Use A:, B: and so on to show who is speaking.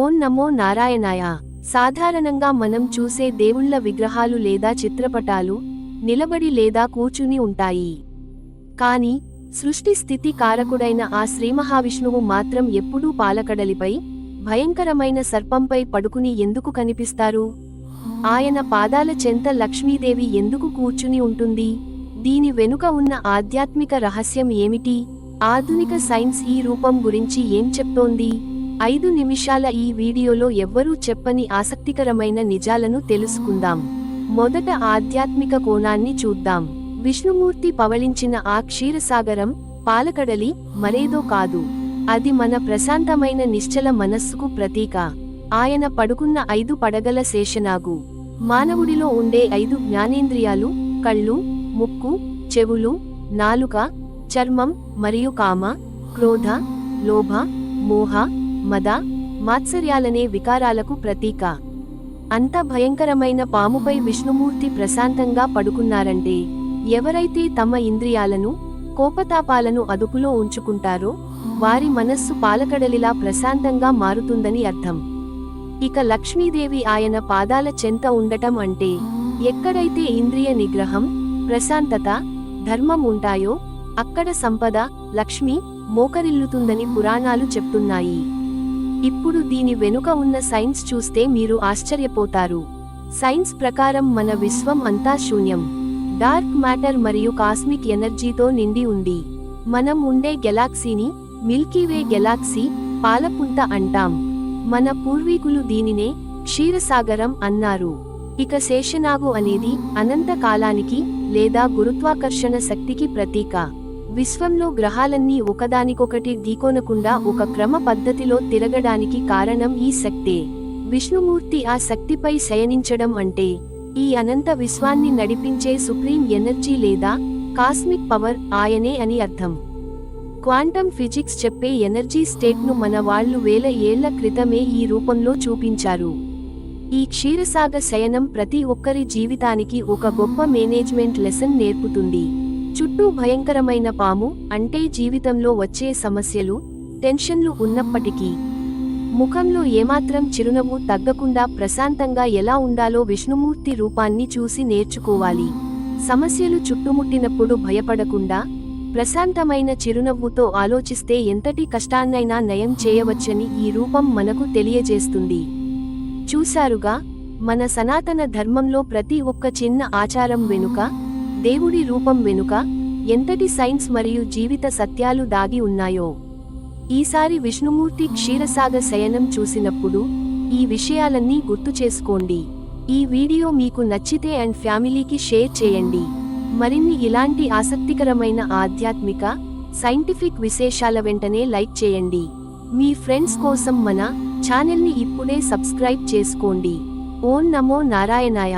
A: ఓం నమో నారాయణాయ. సాధారణంగా మనం చూసే దేవుళ్ళ విగ్రహాలు లేదా చిత్రపటాలు నిలబడి లేదా కూర్చుని ఉంటాయి. కాని సృష్టి స్థితి కారకుడైన ఆ శ్రీమహావిష్ణువు మాత్రం ఎప్పుడూ పాలకడలిపై భయంకరమైన సర్పంపై పడుకుని ఎందుకు కనిపిస్తారు? ఆయన పాదాల చెంత లక్ష్మీదేవి ఎందుకు కూర్చుని ఉంటుంది? దీని వెనుక ఉన్న ఆధ్యాత్మిక రహస్యం ఏమిటి? ఆధునిక సైన్స్ ఈ రూపం గురించి ఏం చెప్తోంది? 5 నిమిషాల ఈ వీడియోలో ఎవ్వరూ చెప్పని ఆసక్తికరమైన నిజాలను తెలుసుకుందాం. మొదట ఆధ్యాత్మిక కోణాన్ని చూద్దాం. విష్ణుమూర్తి పవళించిన ఆ క్షీరసాగరం, పాలకడలి మరేదో కాదు. అది మన ప్రశాంతమైన నిశ్చల మనస్సుకు ప్రతీక. ఆయన పడుకున్న 5 పడగల శేషనాగు. మానవుడిలో ఉండే 5 జ్ఞానేంద్రియాలు కళ్ళు, ముక్కు, చెవులు, నాలుక, చర్మం మరియు కామ, క్రోధ, లోభ, మోహ, మద, మాత్సర్యాలనే వికారాలకు ప్రతీక. అంత భయంకరమైన పాముపై విష్ణుమూర్తి ప్రశాంతంగా పడుకున్నారంటే ఎవరైతే తమ ఇంద్రియాలను, కోపతాపాలను అదుపులో ఉంచుకుంటారో వారి మనస్సు పాలకడలిలా ప్రశాంతంగా మారుతుందని అర్థం. ఇక లక్ష్మీదేవి ఆయన పాదాల చెంత ఉండటం అంటే ఎక్కడైతే ఇంద్రియ నిగ్రహం, ప్రశాంతత, ధర్మం ఉంటాయో అక్కడ సంపద, లక్ష్మి మోకరిల్లుతుందని పురాణాలు చెప్తున్నాయి. ఇప్పుడు దీని వెనుక ఉన్న సైన్స్ చూస్తే మీరు ఆశ్చర్యపోతారు. సైన్స్ ప్రకారం మన విశ్వం అంతా శూన్యం, డార్క్ మ్యాటర్ మరియు కాస్మిక్ ఎనర్జీతో నిండి ఉంది. మనం ఉండే గెలాక్సీని మిల్కీవే గెలాక్సీ, పాలపుంత అంటాం. మన పూర్వీకులు దీనినే క్షీరసాగరం అన్నారు. ఇక శేషనాగు అనేది అనంత కాలానికి లేదా గురుత్వాకర్షణ శక్తికి ప్రతీక. విశ్వంలో గ్రహాలన్నీ ఒకదానికొకటి ఢీకొనకుండా ఒక క్రమ పద్ధతిలో తిరగడానికి కారణం ఈ శక్తే. విష్ణుమూర్తి ఆ శక్తిపై శయనించడం అంటే ఈ అనంత విశ్వాన్ని నడిపించే సుప్రీం ఎనర్జీ లేదా కాస్మిక్ పవర్ ఆయనే అని అర్థం. క్వాంటం ఫిజిక్స్ చెప్పే ఎనర్జీ స్టేట్ను మన వాళ్ళు వేల ఏళ్ల క్రితమే ఈ రూపంలో చూపించారు. ఈ క్షీరసాగ శయనం ప్రతి ఒక్కరి జీవితానికి ఒక గొప్ప మేనేజ్మెంట్ లెసన్ నేర్పుతుంది. చుట్టూ భయంకరమైన పాము అంటే జీవితంలో వచ్చే సమస్యలు, టెన్షన్లు ఉన్నప్పటికీ ముఖంలో ఏమాత్రం చిరునవ్వు తగ్గకుండా ప్రశాంతంగా ఎలా ఉండాలో విష్ణుమూర్తి రూపాన్ని చూసి నేర్చుకోవాలి. సమస్యలు చుట్టుముట్టినప్పుడు భయపడకుండా ప్రశాంతమైన చిరునవ్వుతో ఆలోచిస్తే ఎంతటి కష్టాన్నైనా నయం చేయవచ్చని ఈ రూపం మనకు తెలియజేస్తుంది. చూశారుగా, మన సనాతన ధర్మంలో ప్రతి ఒక్క చిన్న ఆచారం వెనుక, దేవుడి రూపం వెనుక ఎంతటి సైన్స్ మరియు జీవిత సత్యాలు దాగి ఉన్నాయో. ఈసారి విష్ణుమూర్తి క్షీరసాగ శయనం చూసినప్పుడు ఈ విషయాలన్నీ గుర్తు చేసుకోండి. ఈ వీడియో మీకు నచ్చితే అండ్ ఫ్యామిలీకి షేర్ చేయండి. మరిన్ని ఇలాంటి ఆసక్తికరమైన ఆధ్యాత్మిక, సైంటిఫిక్ విశేషాల వెంటనే లైక్ చేయండి. మీ ఫ్రెండ్స్ కోసం మన ఛానల్ని ఇప్పుడే సబ్స్క్రైబ్ చేసుకోండి. ఓం నమో నారాయణాయ.